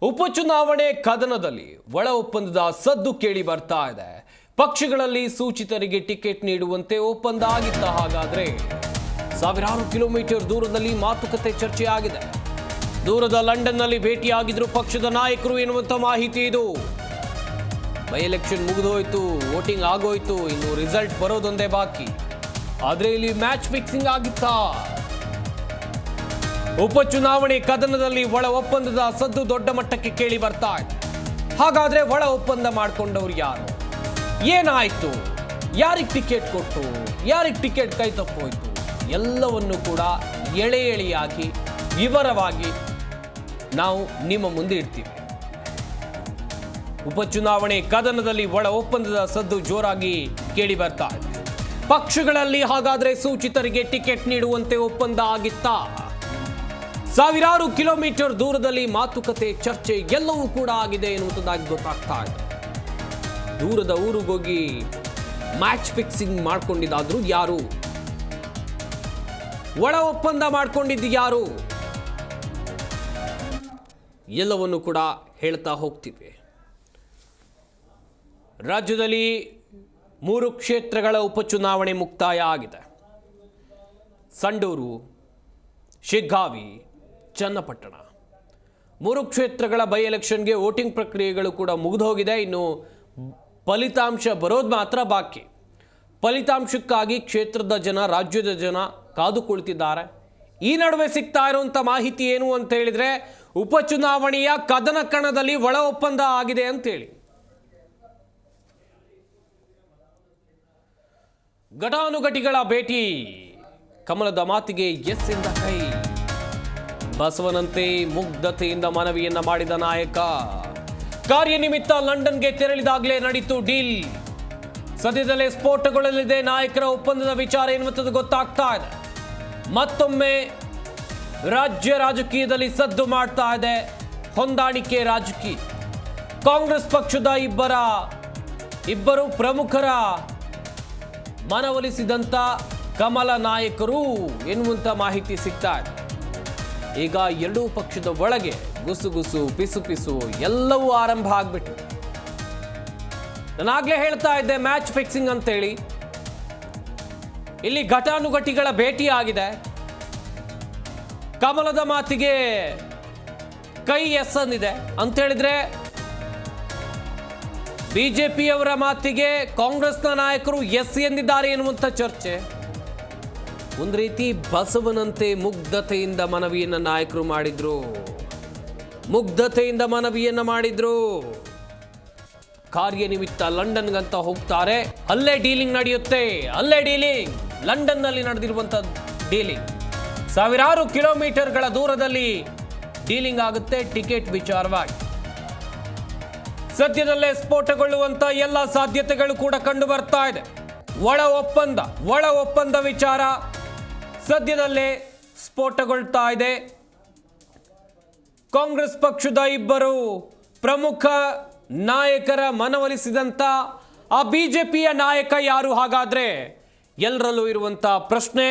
ಉಪಚುನಾವಣೆ ಕದನದಲ್ಲಿ ಒಳ ಒಪ್ಪಂದದ ಸದ್ದು ಕೇಳಿ ಬರ್ತಾ ಇದೆ. ಪಕ್ಷಗಳಲ್ಲಿ ಸೂಚಿತರಿಗೆ ಟಿಕೆಟ್ ನೀಡುವಂತೆ ಒಪ್ಪಂದ ಆಗಿತ್ತ? ಹಾಗಾದ್ರೆ ಸಾವಿರಾರು ಕಿಲೋಮೀಟರ್ ದೂರದಲ್ಲಿ ಮಾತುಕತೆ ಚರ್ಚೆ ಆಗಿದೆ. ದೂರದ ಲಂಡನ್ನಲ್ಲಿ ಭೇಟಿಯಾಗಿದ್ರು ಪಕ್ಷದ ನಾಯಕರು ಎನ್ನುವಂತ ಮಾಹಿತಿ ಇದು. ಬೈ ಎಲೆಕ್ಷನ್ ಮುಗಿದೋಯ್ತು, ವೋಟಿಂಗ್ ಆಗೋಯ್ತು, ಇನ್ನು ರಿಸಲ್ಟ್ ಬರೋದೊಂದೇ ಬಾಕಿ. ಆದ್ರೆ ಇಲ್ಲಿ ಮ್ಯಾಚ್ ಫಿಕ್ಸಿಂಗ್ ಆಗಿತ್ತಾ? ಉಪಚುನಾವಣೆ ಕದನದಲ್ಲಿ ಒಳ ಒಪ್ಪಂದದ ಸದ್ದು ದೊಡ್ಡ ಮಟ್ಟಕ್ಕೆ ಕೇಳಿ ಬರ್ತಾ ಇದೆ. ಹಾಗಾದ್ರೆ ಒಳ ಒಪ್ಪಂದ ಮಾಡ್ಕೊಂಡವ್ರು ಯಾರು? ಏನಾಯ್ತು? ಯಾರಿಗೆ ಟಿಕೆಟ್ ಕೊಟ್ಟು, ಯಾರಿಗೆ ಟಿಕೆಟ್ ಕೈ ತಪ್ಪೋಯ್ತು? ಎಲ್ಲವನ್ನು ಕೂಡ ಎಳೆ ಎಳೆಯಾಗಿ ವಿವರವಾಗಿ ನಾವು ನಿಮ್ಮ ಮುಂದೆ ಇಡ್ತೀವಿ. ಉಪಚುನಾವಣೆ ಕದನದಲ್ಲಿ ಒಳ ಒಪ್ಪಂದದ ಸದ್ದು ಜೋರಾಗಿ ಕೇಳಿ ಬರ್ತಾ ಇದೆ. ಪಕ್ಷಗಳಲ್ಲಿ ಹಾಗಾದ್ರೆ ಸೂಚಿತರಿಗೆ ಟಿಕೆಟ್ ನೀಡುವಂತೆ ಒಪ್ಪಂದ ಆಗಿತ್ತಾ? ಸಾವಿರಾರು ಕಿಲೋಮೀಟರ್ ದೂರದಲ್ಲಿ ಮಾತುಕತೆ ಚರ್ಚೆ ಎಲ್ಲವೂ ಕೂಡ ಆಗಿದೆ ಎನ್ನುವುದಾಗಿ ಗೊತ್ತಾಗ್ತಾ ಇದೆ. ದೂರದ ಊರಿಗೋಗಿ ಮ್ಯಾಚ್ ಫಿಕ್ಸಿಂಗ್ ಮಾಡ್ಕೊಂಡಿದ್ದಾದ್ರೂ ಯಾರು? ಒಳ ಒಪ್ಪಂದ ಮಾಡ್ಕೊಂಡಿದ್ದು ಯಾರು? ಎಲ್ಲವನ್ನು ಕೂಡ ಹೇಳ್ತಾ ಹೋಗ್ತೀವಿ. ರಾಜ್ಯದಲ್ಲಿ 3 ಕ್ಷೇತ್ರಗಳ ಉಪಚುನಾವಣೆ ಮುಕ್ತಾಯ ಆಗಿದೆ. ಸಂಡೂರು, ಶಿಗ್ಗಾವಿ, ಚನ್ನಪಟ್ಟಣ 3 ಕ್ಷೇತ್ರಗಳ ಬೈ ಎಲೆಕ್ಷನ್ಗೆ ವೋಟಿಂಗ್ ಪ್ರಕ್ರಿಯೆಗಳು ಕೂಡ ಮುಗಿದೋಗಿದೆ. ಇನ್ನು ಫಲಿತಾಂಶ ಬರೋದು ಮಾತ್ರ ಬಾಕಿ. ಫಲಿತಾಂಶಕ್ಕಾಗಿ ಕ್ಷೇತ್ರದ ಜನ, ರಾಜ್ಯದ ಜನ ಕಾದು ಕುಳಿತಿದ್ದಾರೆ. ಈ ನಡುವೆ ಸಿಗ್ತಾ ಇರುವಂಥ ಮಾಹಿತಿ ಏನು ಅಂತ ಹೇಳಿದ್ರೆ, ಉಪಚುನಾವಣೆಯ ಕದನ ಕಣದಲ್ಲಿ ಒಳ ಒಪ್ಪಂದ ಆಗಿದೆ ಅಂತೇಳಿ. ಘಟಾನುಘಟಿಗಳ ಭೇಟಿ, ಕಮಲದ ಮಾತಿಗೆ ಎಸ್ ಎಂದ ಕೈ. ಬಸವನಂತೆ ಮುಗ್ಧತೆಯಿಂದ ಮನವಿಯನ್ನ ಮಾಡಿದ ನಾಯಕ. ಕಾರ್ಯನಿಮಿತ್ತ ಲಂಡನ್ಗೆ ತೆರಳಿದಾಗಲೇ ನಡೀತು ಡೀಲ್. ಸದ್ಯದಲ್ಲೇ ಸ್ಫೋಟಗೊಳ್ಳಲಿದೆ ನಾಯಕರ ಒಪ್ಪಂದದ ವಿಚಾರ ಎನ್ನುವಂಥದ್ದು ಗೊತ್ತಾಗ್ತಾ ಇದೆ. ಮತ್ತೊಮ್ಮೆ ರಾಜ್ಯ ರಾಜಕೀಯದಲ್ಲಿ ಸದ್ದು ಮಾಡ್ತಾ ಇದೆ ಹೊಂದಾಣಿಕೆ ರಾಜಕೀಯ. ಕಾಂಗ್ರೆಸ್ ಪಕ್ಷದ ಇಬ್ಬರು ಪ್ರಮುಖರ ಮನವೊಲಿಸಿದಂಥ ಕಮಲ ನಾಯಕರು ಎನ್ನುವಂಥ ಮಾಹಿತಿ ಸಿಗ್ತಾ ಇದೆ. ಈಗ ಎರಡೂ ಪಕ್ಷದ ಒಳಗೆ ಗುಸುಗುಸು, ಪಿಸು ಎಲ್ಲವೂ ಆರಂಭ ಆಗ್ಬಿಟ್ಟು. ನಾನಾಗ್ಲೇ ಹೇಳ್ತಾ ಇದ್ದೆ ಮ್ಯಾಚ್ ಫಿಕ್ಸಿಂಗ್ ಅಂತೇಳಿ. ಇಲ್ಲಿ ಘಟಾನುಘಟಿಗಳ ಭೇಟಿ ಆಗಿದೆ. ಕಮಲದ ಮಾತಿಗೆ ಕೈ ಎಸ್ ಅಂದಿದೆ ಅಂತ ಹೇಳಿದ್ರೆ, ಬಿಜೆಪಿಯವರ ಮಾತಿಗೆ ಕಾಂಗ್ರೆಸ್ನ ನಾಯಕರು ಎಸ್ ಎಂದಿದ್ದಾರೆ ಎನ್ನುವಂಥ ಚರ್ಚೆ. ಒಂದು ರೀತಿ ಬಸವನಂತೆ ಮುಗ್ಧತೆಯಿಂದ ಮನವಿಯನ್ನ ನಾಯಕರು ಮಾಡಿದ್ರು. ಮುಗ್ಧತೆಯಿಂದ ಮನವಿಯನ್ನ ಮಾಡಿದ್ರು. ಕಾರ್ಯನಿಮಿತ್ತ ಲಂಡನ್ಗಂತ ಹೋಗ್ತಾರೆ. ಅಲ್ಲೇ ಡೀಲಿಂಗ್ ನಡೆಯುತ್ತೆ. ಅಲ್ಲೇ ಡೀಲಿಂಗ್, ಲಂಡನ್ನಲ್ಲಿ ನಡೆದಿರುವಂಥ ಡೀಲಿಂಗ್. ಸಾವಿರಾರು ಕಿಲೋಮೀಟರ್ಗಳ ದೂರದಲ್ಲಿ ಡೀಲಿಂಗ್ ಆಗುತ್ತೆ ಟಿಕೆಟ್ ವಿಚಾರವಾಗಿ. ಸದ್ಯದಲ್ಲೇ ಸ್ಫೋಟಗೊಳ್ಳುವಂತ ಎಲ್ಲ ಸಾಧ್ಯತೆಗಳು ಕೂಡ ಕಂಡು ಬರ್ತಾ ಇದೆ. ಒಳ ಒಪ್ಪಂದ ವಿಚಾರ ಸದ್ಯದಲ್ಲೇ ಸ್ಫೋಟಗೊಳ್ತಾ ಇದೆ. ಕಾಂಗ್ರೆಸ್ ಪಕ್ಷದ ಇಬ್ಬರು ಪ್ರಮುಖ ನಾಯಕರ ಮನವೊಲಿಸಿದಂತ ಆ ಬಿಜೆಪಿಯ ನಾಯಕ ಯಾರು? ಹಾಗಾದ್ರೆ ಎಲ್ಲರಲ್ಲೂ ಇರುವಂತ ಪ್ರಶ್ನೆ.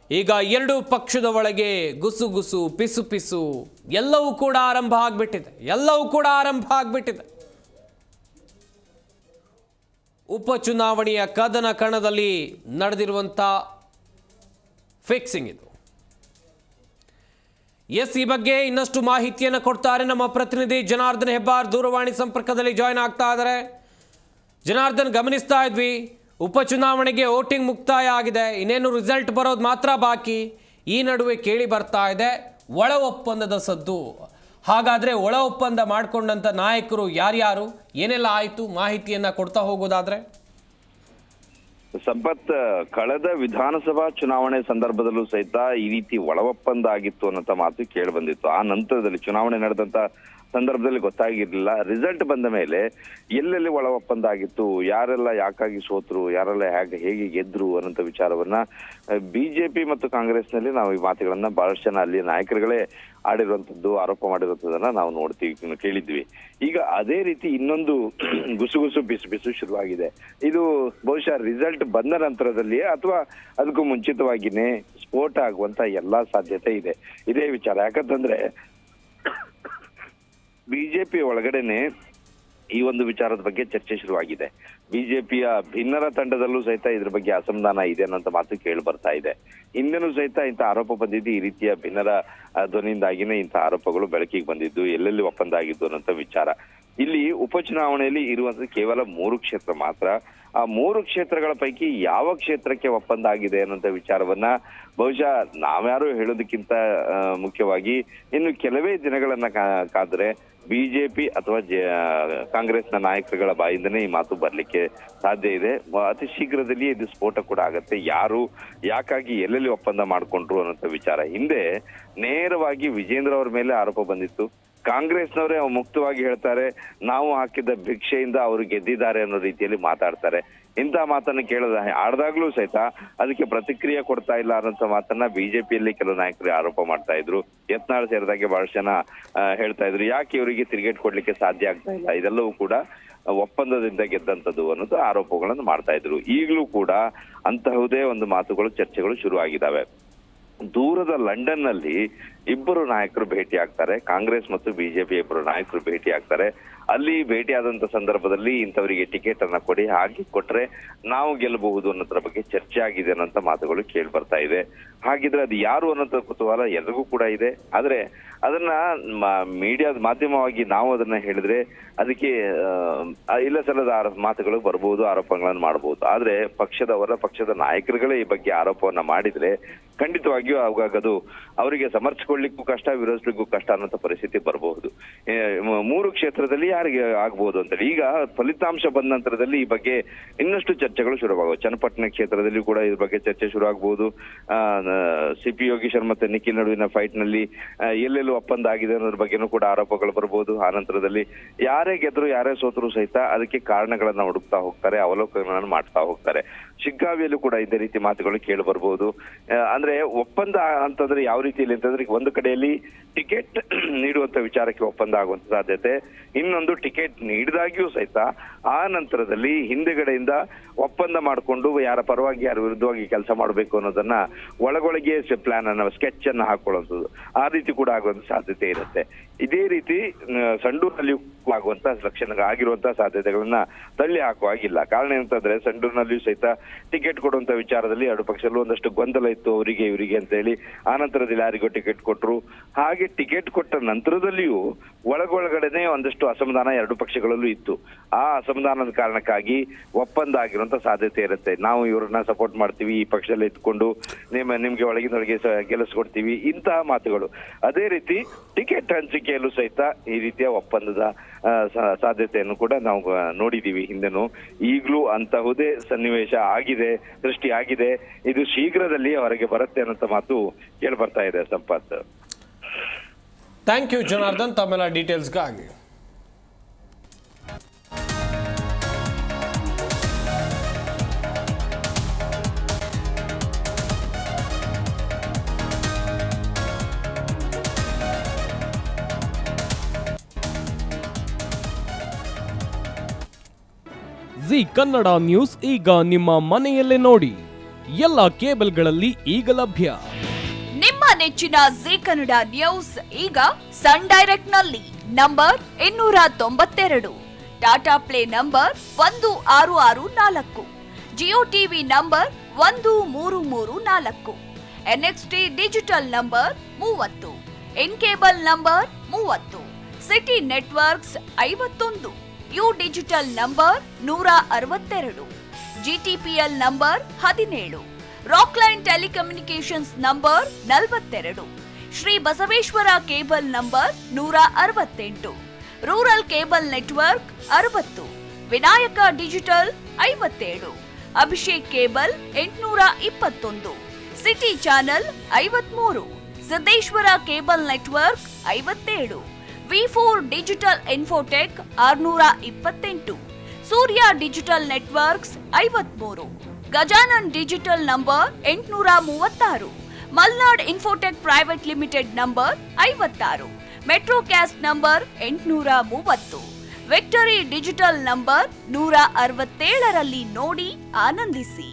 ಈಗ ಎರಡೂ ಪಕ್ಷದ ಒಳಗೆ ಗುಸುಗುಸು, ಪಿಸು ಎಲ್ಲವೂ ಕೂಡ ಆರಂಭ ಆಗ್ಬಿಟ್ಟಿದೆ. ಉಪಚುನಾವಣೆಯ ಕದನ ಕಣದಲ್ಲಿ ನಡೆದಿರುವಂಥ ಫಿಕ್ಸಿಂಗ್ ಇದು. ಎಸ್, ಈ ಬಗ್ಗೆ ಇನ್ನಷ್ಟು ಮಾಹಿತಿಯನ್ನು ಕೊಡ್ತಾರೆ ನಮ್ಮ ಪ್ರತಿನಿಧಿ ಜನಾರ್ದನ್ ಹೆಬ್ಬಾರ್. ದೂರವಾಣಿ ಸಂಪರ್ಕದಲ್ಲಿ ಜಾಯ್ನ್ ಆಗ್ತಾ ಇದ್ದಾರೆ. ಜನಾರ್ದನ್, ಗಮನಿಸ್ತಾ ಇದ್ವಿ ಉಪಚುನಾವಣೆಗೆ ವೋಟಿಂಗ್ ಮುಕ್ತಾಯ ಆಗಿದೆ, ಇನ್ನೇನು ರಿಸಲ್ಟ್ ಬರೋದು ಮಾತ್ರ ಬಾಕಿ. ಈ ನಡುವೆ ಕೇಳಿ ಬರ್ತಾ ಇದೆ ಒಳ ಒಪ್ಪಂದದ ಸದ್ದು. ಹಾಗಾದ್ರೆ ಒಳ ಒಪ್ಪಂದ ಮಾಡಿಕೊಂಡಂಥ ನಾಯಕರು ಯಾರ್ಯಾರು, ಏನೆಲ್ಲ ಆಯಿತು, ಮಾಹಿತಿಯನ್ನ ಕೊಡ್ತಾ ಹೋಗೋದಾದ್ರೆ? ಸಂಪತ್, ಕಳೆದ ವಿಧಾನಸಭಾ ಚುನಾವಣೆ ಸಂದರ್ಭದಲ್ಲೂ ಸಹಿತ ಈ ರೀತಿ ಒಳ ಒಪ್ಪಂದ ಆಗಿತ್ತು ಅನ್ನೋ ಮಾತು ಕೇಳಿ ಬಂದಿತ್ತು. ಆ ನಂತರದಲ್ಲಿ ಚುನಾವಣೆ ನಡೆದಂತ ಸಂದರ್ಭದಲ್ಲಿ ಗೊತ್ತಾಗಿರ್ಲಿಲ್ಲ. ರಿಸಲ್ಟ್ ಬಂದ ಮೇಲೆ ಎಲ್ಲೆಲ್ಲಿ ಒಳ ಒಪ್ಪಂದ ಆಗಿತ್ತು, ಯಾರೆಲ್ಲ ಯಾಕಾಗಿ ಸೋತರು, ಯಾರೆಲ್ಲ ಹೇಗೆ ಗೆದ್ರು ಅನ್ನೋ ವಿಚಾರವನ್ನ ಬಿಜೆಪಿ ಮತ್ತು ಕಾಂಗ್ರೆಸ್ ನಲ್ಲಿ ನಾವು ಈ ಮಾತುಗಳನ್ನ ಬಹಳಷ್ಟು ಜನ ಅಲ್ಲಿ ನಾಯಕರುಗಳೇ ಆಡಿರುವಂತದ್ದು, ಆರೋಪ ಮಾಡಿರುವಂತದನ್ನ ನಾವು ನೋಡ್ತೀವಿ, ಕೇಳಿದ್ವಿ. ಈಗ ಅದೇ ರೀತಿ ಇನ್ನೊಂದು ಗುಸುಗುಸು ಬಿಸು ಶುರುವಾಗಿದೆ. ಇದು ಬಹುಶಃ ರಿಸಲ್ಟ್ ಬಂದ ನಂತರದಲ್ಲಿಯೇ ಅಥವಾ ಅದಕ್ಕೂ ಮುಂಚಿತವಾಗಿನೇ ಸ್ಫೋಟ ಆಗುವಂತ ಎಲ್ಲಾ ಸಾಧ್ಯತೆ ಇದೆ. ಇದೇ ವಿಚಾರ. ಯಾಕಂತಂದ್ರೆ ಬಿಜೆಪಿ ಒಳಗಡೆನೆ ಈ ಒಂದು ವಿಚಾರದ ಬಗ್ಗೆ ಚರ್ಚೆ ಶುರುವಾಗಿದೆ. ಬಿಜೆಪಿಯ ಭಿನ್ನರ ತಂಡದಲ್ಲೂ ಸಹಿತ ಇದ್ರ ಬಗ್ಗೆ ಅಸಮಾಧಾನ ಇದೆ ಅನ್ನೋಂಥ ಮಾತು ಕೇಳಿ ಬರ್ತಾ ಇದೆ. ಹಿಂದೆನೂ ಸಹಿತ ಇಂಥ ಆರೋಪ ಬಂದಿದ್ದು, ಈ ರೀತಿಯ ಭಿನ್ನರ ಧ್ವನಿಯಿಂದಾಗಿನೇ ಇಂಥ ಆರೋಪಗಳು ಬೆಳಕಿಗೆ ಬಂದಿದ್ದು, ಎಲ್ಲೆಲ್ಲಿ ಒಪ್ಪಂದ ಆಗಿದ್ದು ಅನ್ನೋಂಥ ವಿಚಾರ. ಇಲ್ಲಿ ಉಪಚುನಾವಣೆಯಲ್ಲಿ ಇರುವಂತದ್ದು ಕೇವಲ 3 ಕ್ಷೇತ್ರ ಮಾತ್ರ. ಆ 3 ಕ್ಷೇತ್ರಗಳ ಪೈಕಿ ಯಾವ ಕ್ಷೇತ್ರಕ್ಕೆ ಒಪ್ಪಂದ ಆಗಿದೆ ಅನ್ನೋಂಥ ವಿಚಾರವನ್ನ ಬಹುಶಃ ನಾವ್ಯಾರು ಹೇಳೋದಕ್ಕಿಂತ ಮುಖ್ಯವಾಗಿ ಇನ್ನು ಕೆಲವೇ ದಿನಗಳನ್ನ ಕಾದ್ರೆ ಬಿಜೆಪಿ ಅಥವಾ ಕಾಂಗ್ರೆಸ್ನ ನಾಯಕರುಗಳ ಬಾಯಿಂದನೇ ಈ ಮಾತು ಬರ್ಲಿಕ್ಕೆ ಸಾಧ್ಯ ಇದೆ. ಅತಿ ಶೀಘ್ರದಲ್ಲಿ ಇದು ಸ್ಫೋಟ ಕೂಡ ಆಗತ್ತೆ. ಯಾರು ಯಾಕಾಗಿ ಎಲ್ಲೆಲ್ಲಿ ಒಪ್ಪಂದ ಮಾಡ್ಕೊಂಡ್ರು ಅನ್ನೋ ವಿಚಾರ. ಹಿಂದೆ ನೇರವಾಗಿ ವಿಜೇಂದ್ರ ಅವ್ರ ಮೇಲೆ ಆರೋಪ ಬಂದಿತ್ತು. ಕಾಂಗ್ರೆಸ್ನವರೇ ಮುಕ್ತವಾಗಿ ಹೇಳ್ತಾರೆ, ನಾವು ಹಾಕಿದ್ದ ಭಿಕ್ಷೆಯಿಂದ ಅವರು ಗೆದ್ದಿದ್ದಾರೆ ಅನ್ನೋ ರೀತಿಯಲ್ಲಿ ಮಾತಾಡ್ತಾರೆ. ಇಂಥ ಮಾತನ್ನು ಆಡ್ದಾಗ್ಲೂ ಸಹಿತ ಅದಕ್ಕೆ ಪ್ರತಿಕ್ರಿಯೆ ಕೊಡ್ತಾ ಇಲ್ಲ ಅನ್ನೋಂಥ ಮಾತನ್ನ ಬಿಜೆಪಿಯಲ್ಲಿ ಕೆಲವು ನಾಯಕರು ಆರೋಪ ಮಾಡ್ತಾ ಇದ್ರು. ಯತ್ನಾಳ್ ಸೇರಿದಾಗೆ ಬಹಳಷ್ಟು ಜನ ಹೇಳ್ತಾ ಇದ್ರು, ಯಾಕೆ ಇವರಿಗೆ ತಿರುಗೇಟ್ ಕೊಡ್ಲಿಕ್ಕೆ ಸಾಧ್ಯ ಆಗ್ತಾ ಇಲ್ಲ, ಇದೆಲ್ಲವೂ ಕೂಡ ಒಪ್ಪಂದದಿಂದ ಗೆದ್ದಂಥದ್ದು ಅನ್ನೋದು ಆರೋಪಗಳನ್ನು ಮಾಡ್ತಾ ಇದ್ರು. ಈಗಲೂ ಕೂಡ ಅಂತಹುದೇ ಒಂದು ಮಾತುಗಳು, ಚರ್ಚೆಗಳು ಶುರು ಆಗಿದ್ದಾವೆ. ದೂರದ ಲಂಡನ್ ನಲ್ಲಿ ಇಬ್ಬರು ನಾಯಕರು ಭೇಟಿ ಆಗ್ತಾರೆ. ಕಾಂಗ್ರೆಸ್ ಮತ್ತು ಬಿಜೆಪಿ ಇಬ್ಬರು ನಾಯಕರು ಭೇಟಿ ಆಗ್ತಾರೆ. ಅಲ್ಲಿ ಭೇಟಿಯಾದಂತ ಸಂದರ್ಭದಲ್ಲಿ ಇಂಥವರಿಗೆ ಟಿಕೆಟ್ ಅನ್ನ ಕೊಡಿ, ಹಾಗೆ ಕೊಟ್ರೆ ನಾವು ಗೆಲ್ಲಬಹುದು ಅನ್ನೋದ್ರ ಬಗ್ಗೆ ಚರ್ಚೆ ಆಗಿದೆ ಅನ್ನೋಂಥ ಮಾತುಗಳು ಕೇಳಿ ಬರ್ತಾ ಇದೆ. ಹಾಗಿದ್ರೆ ಅದು ಯಾರು ಅನ್ನೋಂಥ ಕುತೂಹಲ ಎಲ್ರಿಗೂ ಕೂಡ ಇದೆ. ಆದ್ರೆ ಅದನ್ನ ಮೀಡಿಯಾದ ಮಾಧ್ಯಮವಾಗಿ ನಾವು ಅದನ್ನ ಹೇಳಿದ್ರೆ ಅದಕ್ಕೆ ಇಲ್ಲ ಸಲ್ಲದ ಮಾತುಗಳು ಬರ್ಬೋದು, ಆರೋಪಗಳನ್ನು ಮಾಡಬಹುದು. ಆದ್ರೆ ಪಕ್ಷದ ನಾಯಕರುಗಳೇ ಈ ಬಗ್ಗೆ ಆರೋಪವನ್ನ ಮಾಡಿದ್ರೆ ಖಂಡಿತವಾಗಿಯೂ ಅವಾಗ ಅದು ಅವರಿಗೆ ಸಮರ್ಥಿಸ್ಕೊಳ್ಳಿಕ್ಕೂ ಕಷ್ಟ, ವಿರೋಧಿಸ್ಲಿಕ್ಕೂ ಕಷ್ಟ ಅನ್ನೋ ಪರಿಸ್ಥಿತಿ ಬರಬಹುದು. 3 ಕ್ಷೇತ್ರದಲ್ಲಿ ಯಾರಿಗೆ ಆಗ್ಬಹುದು ಅಂತೇಳಿ ಈಗ ಫಲಿತಾಂಶ ಬಂದ ನಂತರದಲ್ಲಿ ಈ ಬಗ್ಗೆ ಇನ್ನಷ್ಟು ಚರ್ಚೆಗಳು ಶುರುವಾಗುವ. ಚನ್ನಪಟ್ಟಣ ಕ್ಷೇತ್ರದಲ್ಲಿ ಕೂಡ ಇದ್ರ ಬಗ್ಗೆ ಚರ್ಚೆ ಶುರು ಆಗ್ಬಹುದು. ಸಿಪಿ ಯೋಗೀಶ್ವರ್ ಮತ್ತೆ ನಿಖಿಲ್ ನಡುವಿನ ಫೈಟ್ ನಲ್ಲಿ ಎಲ್ಲೆಲ್ಲೂ ಒಪ್ಪಂದ ಆಗಿದೆ ಅನ್ನೋದ್ರ ಬಗ್ಗೆನೂ ಕೂಡ ಆರೋಪಗಳು ಬರ್ಬೋದು. ಆ ನಂತರದಲ್ಲಿ ಯಾರೇ ಗೆದ್ರು ಯಾರೇ ಸೋತರು ಸಹಿತ ಅದಕ್ಕೆ ಕಾರಣಗಳನ್ನ ಹುಡುಕ್ತಾ ಹೋಗ್ತಾರೆ, ಅವಲೋಕನಗಳನ್ನು ಮಾಡ್ತಾ ಹೋಗ್ತಾರೆ. ಶಿಗ್ಗಾವಿಯಲ್ಲೂ ಕೂಡ ಇದೇ ರೀತಿ ಮಾತುಗಳು ಕೇಳಿ ಬರ್ಬೋದು. ಅಂದ್ರೆ ಒಪ್ಪಂದ ಅಂತಂದ್ರೆ ಯಾವ ರೀತಿಯಲ್ಲಿ ಅಂತಂದ್ರೆ ಒಂದು ಕಡೆಯಲ್ಲಿ ಟಿಕೆಟ್ ನೀಡುವಂತ ವಿಚಾರಕ್ಕೆ ಒಪ್ಪಂದ ಆಗುವಂತ ಸಾಧ್ಯತೆ, ಇನ್ನೊಂದು ಟಿಕೆಟ್ ನೀಡಿದಾಗಿಯೂ ಸಹಿತ ಆ ನಂತರದಲ್ಲಿ ಹಿಂದೆಗಡೆಯಿಂದ ಒಪ್ಪಂದ ಮಾಡಿಕೊಂಡು ಯಾರ ಪರವಾಗಿ ಯಾರ ವಿರುದ್ಧವಾಗಿ ಕೆಲಸ ಮಾಡಬೇಕು ಅನ್ನೋದನ್ನ ಒಳಗೊಳಗೆ ಪ್ಲಾನ್ ಅನ್ನ ಸ್ಕೆಚ್ ಅನ್ನ ಹಾಕೊಳ್ಳುವಂಥದ್ದು, ಆ ರೀತಿ ಕೂಡ ಆಗುವಂತ ಸಾಧ್ಯತೆ ಇರುತ್ತೆ. ಇದೇ ರೀತಿ ಸಂಡೂರಿನಲ್ಲಿ ಆಗುವಂತ ಲಕ್ಷಣ ಆಗಿರುವಂತಹ ಸಾಧ್ಯತೆಗಳನ್ನ ತಳ್ಳಿ ಹಾಕುವಾಗಿಲ್ಲ. ಕಾರಣ ಏನಂತಂದ್ರೆ ಸಂಡೂರಿನಲ್ಲಿಯೂ ಸಹಿತ ಟಿಕೆಟ್ ಕೊಡುವಂತ ವಿಚಾರದಲ್ಲಿ ಎರಡು ಪಕ್ಷದಲ್ಲೂ ಒಂದಷ್ಟು ಗೊಂದಲ ಇತ್ತು, ಅವರಿಗೆ ಇವರಿಗೆ ಅಂತ ಹೇಳಿ. ಆ ನಂತರದಲ್ಲಿ ಯಾರಿಗೂ ಟಿಕೆಟ್ ಕೊಟ್ರು. ಹಾಗೆ ಟಿಕೆಟ್ ಕೊಟ್ಟ ನಂತರದಲ್ಲಿಯೂ ಒಳಗೊಳಗಡೆನೆ ಒಂದಷ್ಟು ಅಸಮಾಧಾನ ಎರಡು ಪಕ್ಷಗಳಲ್ಲೂ ಇತ್ತು. ಆ ಅಸಮಾಧಾನದ ಕಾರಣಕ್ಕಾಗಿ ಒಪ್ಪಂದ ಆಗಿರುವಂತ ಸಾಧ್ಯತೆ ಇರುತ್ತೆ. ನಾವು ಇವ್ರನ್ನ ಸಪೋರ್ಟ್ ಮಾಡ್ತೀವಿ, ಈ ಪಕ್ಷದಲ್ಲಿ ಇಟ್ಕೊಂಡು ನಿಮ್ಗೆ ಒಳಗಿನೊಳಗೆ ಗೆಲ್ಲಿಸ್ಕೊಡ್ತೀವಿ, ಇಂತಹ ಮಾತುಗಳು. ಅದೇ ರೀತಿ ಟಿಕೆಟ್ ಹಂಚಿಕೆಯಲ್ಲೂ ಸಹಿತ ಈ ರೀತಿಯ ಒಪ್ಪಂದದ ಸಾಧ್ಯತೆಯನ್ನು ಕೂಡ ನಾವು ನೋಡಿದೀವಿ ಹಿಂದೆನೂ. ಈಗಲೂ ಅಂತಹುದೇ ಸನ್ನಿವೇಶ ಆಗಿದೆ, ಸೃಷ್ಟಿ ಆಗಿದೆ. ಇದು ಶೀಘ್ರದಲ್ಲಿ ಹೊರಗೆ ಬರುತ್ತೆ ಅನ್ನೋ ಮಾತು ಕೇಳಿ ಬರ್ತಾ ಇದೆ. ಸಂಪತ್, ಥ್ಯಾಂಕ್ ಯು ಜನಾರ್ದನ್ ತಮ್ಮೆಲ್ಲ ಡೀಟೇಲ್ಸ್ಗಾಗಿ. ಜಿ ಕನ್ನಡ ನ್ಯೂಸ್ ಈಗ ನಿಮ್ಮ ಮನೆಯಲ್ಲೇ ನೋಡಿ. ಎಲ್ಲ ಕೇಬಲ್ಗಳಲ್ಲಿ ಈಗ ಲಭ್ಯ. ನಿಮ್ಮ ನೆಚ್ಚಿನ ಜಿ ಕನ್ನಡ ನ್ಯೂಸ್ ಈಗ ಸನ್ ಡೈರೆಕ್ಟ್ ನಲ್ಲಿ number 292, Tata play number 1664, Jio TV number 1334, NXT digital number 30, in cable number 30, city networks 51, U digital number 162, GTPL number 17, Rockline telecommunications number 42, Shri Basaveshwara cable number 168, rural cable network 60, Vinayaka digital 57, Abhishek cable 821, city channel 53, Siddeshwara cable network 57, ವಿ4 digital infotech 628, Surya digital networks 53, Gajanan digital number 836, Malnad Infotech Private Limited number 56, Metrocast number 830, Victory Digital number 167ರಲ್ಲಿ ನೋಡಿ ಆನಂದಿಸಿ.